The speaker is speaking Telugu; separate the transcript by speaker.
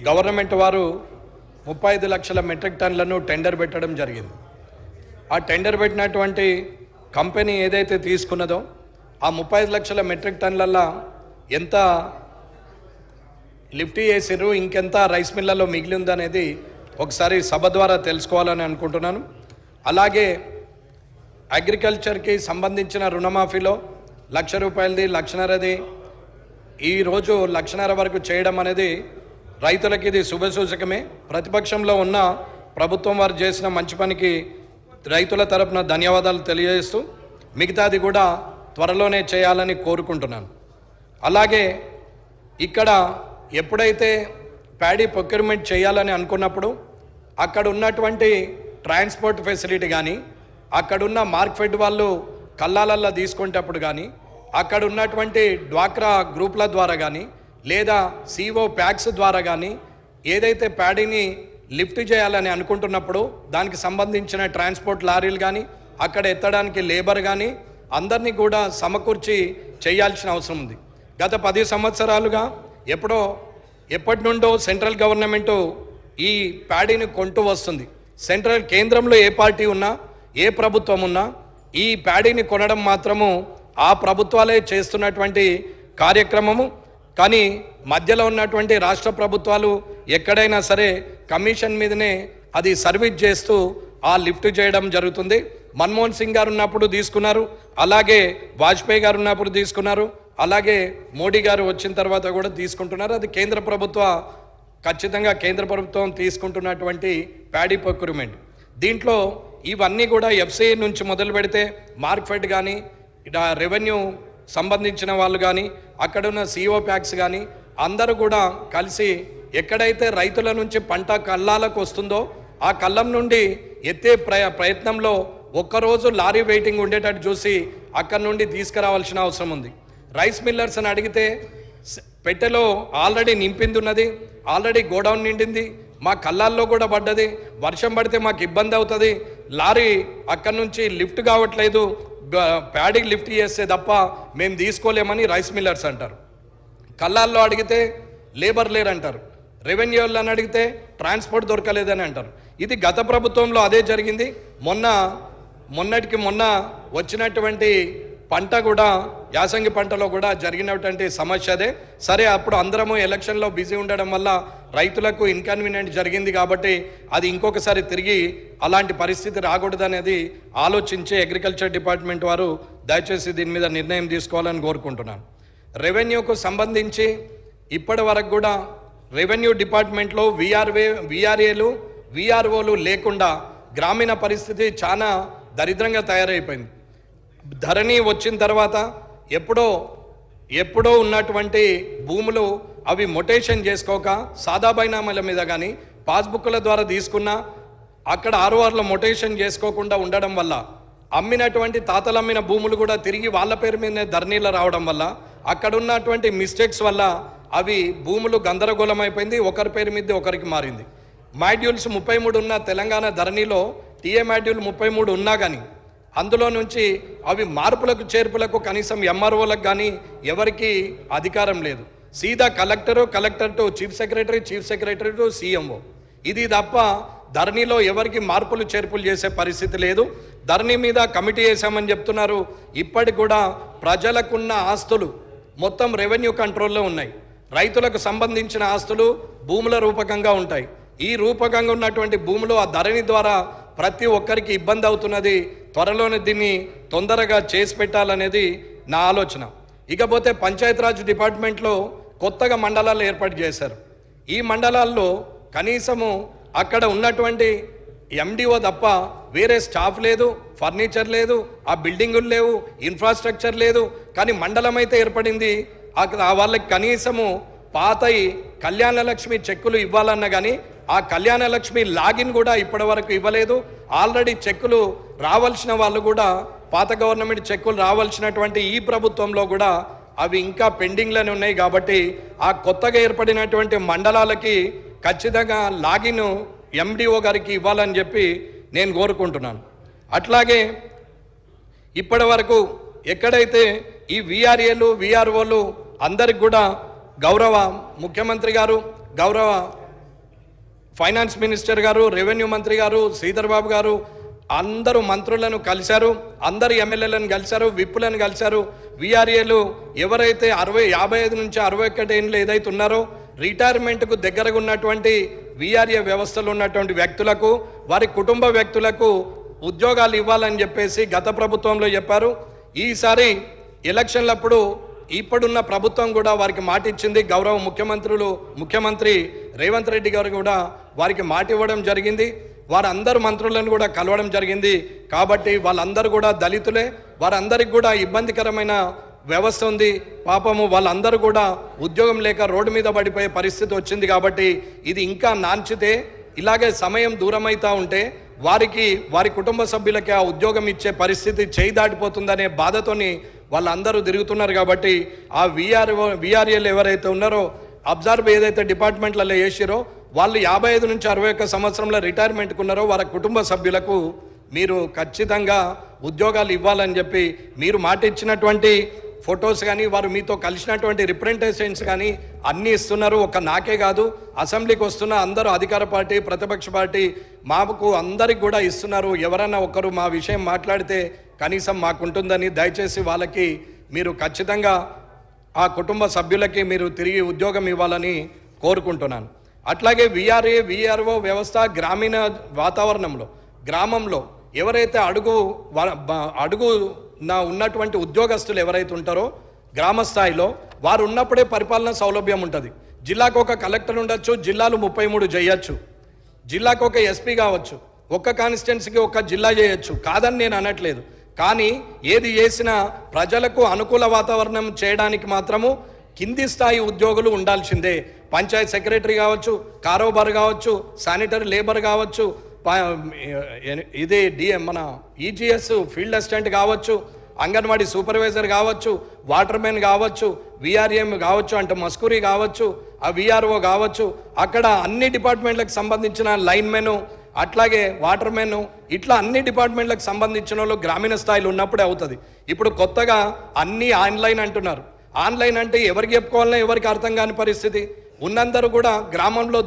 Speaker 1: గవర్నమెంట్ వారు 35 లక్షల మెట్రిక్ టన్నులను టెండర్ పెట్టడం జరిగింది. ఆ టెండర్ పెట్టినటువంటి కంపెనీ ఏదైతే తీసుకున్నదో ఆ 35 లక్షల మెట్రిక్ టన్నులలో ఎంత లిఫ్ట్ చేసిర్రు, ఇంకెంత రైస్ మిల్లలో మిగిలి ఉందనేది ఒకసారి సభ ద్వారా తెలుసుకోవాలని అనుకుంటున్నాను. అలాగే అగ్రికల్చర్కి సంబంధించిన రుణమాఫీలో 1,00,000 రూపాయలది 1,50,000ది ఈరోజు 1,50,000 వరకు చేయడం అనేది రైతులకి ఇది శుభసూచకమే. ప్రతిపక్షంలో ఉన్న ప్రభుత్వం వారు చేసిన మంచి పనికి రైతుల తరపున ధన్యవాదాలు తెలియజేస్తూ మిగతాది కూడా త్వరలోనే చేయాలని కోరుకుంటున్నాను. అలాగే ఇక్కడ ఎప్పుడైతే ప్యాడీ ప్రొక్యూర్మెంట్ చేయాలని అనుకున్నప్పుడు అక్కడ ఉన్నటువంటి ట్రాన్స్పోర్ట్ ఫెసిలిటీ కానీ, అక్కడున్న మార్కెట్ వాళ్ళు కల్లాలల్లో తీసుకునేటప్పుడు కానీ, అక్కడ ఉన్నటువంటి డ్వాక్రా గ్రూప్ల ద్వారా కానీ, లేదా సిఓ ప్యాక్స్ ద్వారా కానీ ఏదైతే ప్యాడీని లిఫ్ట్ చేయాలని అనుకుంటున్నప్పుడు దానికి సంబంధించిన ట్రాన్స్పోర్ట్ లారీలు కానీ, అక్కడ ఎత్తడానికి లేబర్ కానీ అందరినీ కూడా సమకూర్చి చేయాల్సిన అవసరం ఉంది. గత 10 సంవత్సరాలుగా ఎప్పటి నుండో సెంట్రల్ గవర్నమెంటు ఈ ప్యాడీని కొంటూ వస్తుంది. కేంద్రంలో ఏ పార్టీ ఉన్నా, ఏ ప్రభుత్వం ఉన్నా ఈ ప్యాడీని కొనడం మాత్రము ఆ ప్రభుత్వాలే చేస్తున్నటువంటి కార్యక్రమము. కానీ మధ్యలో ఉన్నటువంటి రాష్ట్ర ప్రభుత్వాలు ఎక్కడైనా సరే కమిషన్ మీదనే అది సర్వీస్ చేస్తూ ఆ లిఫ్ట్ చేయడం జరుగుతుంది. మన్మోహన్ సింగ్ గారు ఉన్నప్పుడు తీసుకున్నారు, అలాగే వాజ్పేయి గారు ఉన్నప్పుడు తీసుకున్నారు, అలాగే మోడీ గారు వచ్చిన తర్వాత కూడా తీసుకుంటున్నారు. అది ఖచ్చితంగా కేంద్ర ప్రభుత్వం తీసుకుంటున్నటువంటి ప్యాడీ ప్రొక్యూర్మెంట్. దీంట్లో ఇవన్నీ కూడా ఎఫ్సిఐ నుంచి మొదలు పెడితే మార్కెట్ కానీ, రెవెన్యూ సంబంధించిన వాళ్ళు కానీ, అక్కడున్న సిఓ ప్యాక్స్ కానీ అందరూ కూడా కలిసి ఎక్కడైతే రైతుల నుంచి పంట కల్లాలకు వస్తుందో ఆ కళ్ళం నుండి ఎత్తే ప్రయత్నంలో ఒక్కరోజు లారీ వెయిటింగ్ ఉండేటట్టు చూసి అక్కడి నుండి తీసుకురావాల్సిన అవసరం ఉంది. రైస్ మిల్లర్స్ అని అడిగితే పెట్టెలో ఆల్రెడీ నింపింది ఉన్నది, ఆల్రెడీ గోడౌన్ నిండింది, మా కళ్ళాల్లో కూడా పడ్డది, వర్షం పడితే మాకు ఇబ్బంది అవుతుంది, లారీ అక్కడి నుంచి లిఫ్ట్ కావట్లేదు, ప్యాడీకి లిఫ్ట్ చేస్తే తప్ప మేము తీసుకోలేమని రైస్ మిల్లర్స్ అంటారు. కళ్ళాల్లో అడిగితే లేబర్ లేరంటారు, రెవెన్యూలో అని అడిగితే ట్రాన్స్పోర్ట్ దొరకలేదని అంటారు. ఇది గత ప్రభుత్వంలో అదే జరిగింది. మొన్నటికి మొన్న వచ్చినటువంటి పంట కూడా, యాసంగి పంటలో కూడా జరిగినటువంటి సమస్య అదే. సరే, అప్పుడు అందరము ఎలక్షన్లో బిజీ ఉండడం వల్ల రైతులకు ఇన్కన్వీనియంట్ జరిగింది కాబట్టి అది ఇంకొకసారి తిరిగి అలాంటి పరిస్థితి రాకూడదనేది ఆలోచించి అగ్రికల్చర్ డిపార్ట్మెంట్ వారు దయచేసి దీని మీద నిర్ణయం తీసుకోవాలని కోరుకుంటున్నాను. రెవెన్యూకు సంబంధించి ఇప్పటి వరకు కూడా రెవెన్యూ డిపార్ట్మెంట్లో విఆర్ఏలు విఆర్ఓలు లేకుండా గ్రామీణ పరిస్థితి చాలా దరిద్రంగా తయారైపోయింది. ధరణి వచ్చిన తర్వాత ఎప్పుడో ఉన్నటువంటి భూములు అవి మొటేషన్ చేసుకోక సాదా బైనామాల మీద కానీ పాస్బుక్ల ద్వారా తీసుకున్నా అక్కడ ఆర్ఓఆర్లో మొటేషన్ చేసుకోకుండా ఉండడం వల్ల అమ్మినటువంటి తాతలమ్మిన భూములు కూడా తిరిగి వాళ్ళ పేరు మీదనే ధరణిలో రావడం వల్ల అక్కడ ఉన్నటువంటి మిస్టేక్స్ వల్ల అవి భూములు గందరగోళం అయిపోయింది, ఒకరి పేరు మీద ఒకరికి మారింది. మాడ్యూల్స్ 33 ఉన్న తెలంగాణ ధరణిలో టీఏ మాడ్యూల్ 33 ఉన్నా కానీ అందులో నుంచి అవి మార్పులకు చేర్పులకు కనీసం ఎంఆర్ఓలకు కానీ ఎవరికి అధికారం లేదు. సీదా collector to chief secretary to CMO. ఇది తప్ప ధరణిలో ఎవరికి మార్పులు చేర్పులు చేసే పరిస్థితి లేదు. ధరణి మీద కమిటీ వేసామని చెప్తున్నారు. ఇప్పటికి కూడా ప్రజలకున్న ఆస్తులు మొత్తం రెవెన్యూ కంట్రోల్లో ఉన్నాయి. రైతులకు సంబంధించిన ఆస్తులు భూముల రూపకంగా ఉంటాయి. ఈ రూపకంగా ఉన్నటువంటి భూములు ఆ ధరణి ద్వారా ప్రతి ఒక్కరికి ఇబ్బంది అవుతున్నది. త్వరలోనే దీన్ని తొందరగా చేసి పెట్టాలనేది నా ఆలోచన. ఇకపోతే పంచాయతీరాజ్ డిపార్ట్మెంట్లో కొత్తగా మండలాలు ఏర్పాటు చేశారు. ఈ మండలాల్లో కనీసము అక్కడ ఉన్నటువంటి ఎండిఓ తప్ప వేరే స్టాఫ్ లేదు, ఫర్నిచర్ లేదు, ఆ బిల్డింగులు లేవు, ఇన్ఫ్రాస్ట్రక్చర్ లేదు. కానీ మండలం అయితే ఏర్పడింది. వాళ్ళకి కనీసము పాతయి కళ్యాణ లక్ష్మి చెక్కులు ఇవ్వాలన్నా కానీ ఆ కళ్యాణ లక్ష్మి లాగిన్ కూడా ఇప్పటి వరకు ఇవ్వలేదు. ఆల్రెడీ చెక్కులు రావాల్సిన వాళ్ళు కూడా, పాత గవర్నమెంట్ చెక్కులు రావాల్సినటువంటి ఈ ప్రభుత్వంలో కూడా అవి ఇంకా పెండింగ్లోనే ఉన్నాయి. కాబట్టి ఆ కొత్తగా ఏర్పడినటువంటి మండలాలకి ఖచ్చితంగా లాగిన్ ఎండిఓ గారికి ఇవ్వాలని చెప్పి నేను కోరుకుంటున్నాను. అట్లాగే ఇప్పటి వరకు ఎక్కడైతే ఈ విఆర్ఏలు విఆర్ఓలు అందరికి కూడా గౌరవ ముఖ్యమంత్రి గారు, గౌరవ ఫైనాన్స్ మినిస్టర్ గారు, రెవెన్యూ మంత్రి గారు, శ్రీధర్ బాబు గారు అందరూ మంత్రులను కలిశారు, అందరు ఎమ్మెల్యేలను కలిశారు, విప్పులను కలిశారు. విఆర్ఏలు ఎవరైతే 55 నుంచి 61 ఏళ్ళు ఏదైతే ఉన్నారో రిటైర్మెంట్కు దగ్గరగా ఉన్నటువంటి విఆర్ఏ వ్యవస్థలో ఉన్నటువంటి వ్యక్తులకు, వారి కుటుంబ వ్యక్తులకు ఉద్యోగాలు ఇవ్వాలని చెప్పేసి గత ప్రభుత్వంలో చెప్పారు. ఈసారి ఎలక్షన్లప్పుడు ఇప్పుడున్న ప్రభుత్వం కూడా వారికి మాట ఇచ్చింది. గౌరవ ముఖ్యమంత్రి రేవంత్ రెడ్డి గారు కూడా వారికి మాట ఇవ్వడం జరిగింది. వారందరు మంత్రులను కూడా కలవడం జరిగింది. కాబట్టి వాళ్ళందరూ కూడా దళితులే, వారందరికి కూడా ఇబ్బందికరమైన వ్యవస్థ ఉంది. పాపము వాళ్ళందరూ కూడా ఉద్యోగం లేక రోడ్డు మీద పడిపోయే పరిస్థితి వచ్చింది. కాబట్టి ఇది ఇంకా నాంచితే ఇలాగే సమయం దూరమైతా ఉంటే వారి కుటుంబ సభ్యులకి ఆ ఉద్యోగం ఇచ్చే పరిస్థితి చేయి దాటిపోతుందనే బాధతోని వాళ్ళందరూ తిరుగుతున్నారు. కాబట్టి ఆ విఆర్ఏలు ఎవరైతే ఉన్నారో అబ్జర్వ్ ఏదైతే డిపార్ట్మెంట్లలో వేసిరో వాళ్ళు 55 నుంచి 61 సంవత్సరంలో రిటైర్మెంట్కి ఉన్నారో వారి కుటుంబ సభ్యులకు మీరు ఖచ్చితంగా ఉద్యోగాలు ఇవ్వాలని చెప్పి మీరు మాట ఇచ్చినటువంటి ఫొటోస్ కానీ వారు మీతో కలిసినటువంటి రిప్రజెంటేషన్స్ కానీ అన్నీ ఇస్తున్నారు. ఒక నాకే కాదు, అసెంబ్లీకి వస్తున్న అందరూ అధికార పార్టీ, ప్రతిపక్ష పార్టీ మాకు అందరికి కూడా ఇస్తున్నారు. ఎవరైనా ఒకరు మా విషయం మాట్లాడితే కనీసం మాకుంటుందని దయచేసి వాళ్ళకి మీరు ఖచ్చితంగా ఆ కుటుంబ సభ్యులకి మీరు తిరిగి ఉద్యోగం ఇవ్వాలని కోరుకుంటున్నాను. అట్లాగే విఆర్ఓ వ్యవస్థ గ్రామీణ వాతావరణంలో గ్రామంలో ఎవరైతే అడుగు ఉన్నటువంటి ఉద్యోగస్తులు ఎవరైతే ఉంటారో గ్రామ స్థాయిలో వారు ఉన్నప్పుడే పరిపాలన సౌలభ్యం ఉంటుంది. జిల్లాకు ఒక కలెక్టర్ ఉండొచ్చు, జిల్లాలు 33 చేయొచ్చు, జిల్లాకు ఒక ఎస్పీ కావచ్చు, ఒక్క కాన్స్టిట్యున్సీకి ఒక జిల్లా చేయొచ్చు, కాదని నేను అనట్లేదు. కానీ ఏది చేసినా ప్రజలకు అనుకూల వాతావరణం చేయడానికి మాత్రము కింది స్థాయి ఉద్యోగులు ఉండాల్సిందే. పంచాయత్ సెక్రటరీ కావచ్చు, కారోబార్ కావచ్చు, శానిటరీ లేబర్ కావచ్చు, ఇది మన ఈజీఎస్ ఫీల్డ్ అసిస్టెంట్ కావచ్చు, అంగన్వాడీ సూపర్వైజర్ కావచ్చు, వాటర్మెన్ కావచ్చు, విఆర్ఎం కావచ్చు, అంటే మస్కూరీ కావచ్చు, ఆ విఆర్ఓ కావచ్చు, అక్కడ అన్ని డిపార్ట్మెంట్లకు సంబంధించిన లైన్మెన్, అట్లాగే వాటర్మెన్, ఇట్లా అన్ని డిపార్ట్మెంట్లకు సంబంధించిన వాళ్ళు గ్రామీణ స్థాయిలో ఉన్నప్పుడే అవుతుంది. ఇప్పుడు కొత్తగా అన్నీ ఆన్లైన్ అంటున్నారు. ఆన్లైన్ అంటే ఎవరికి చెప్పుకోవాలన్నా ఎవరికి అర్థం కాని పరిస్థితి. ఉన్నందరూ కూడా గ్రామంలో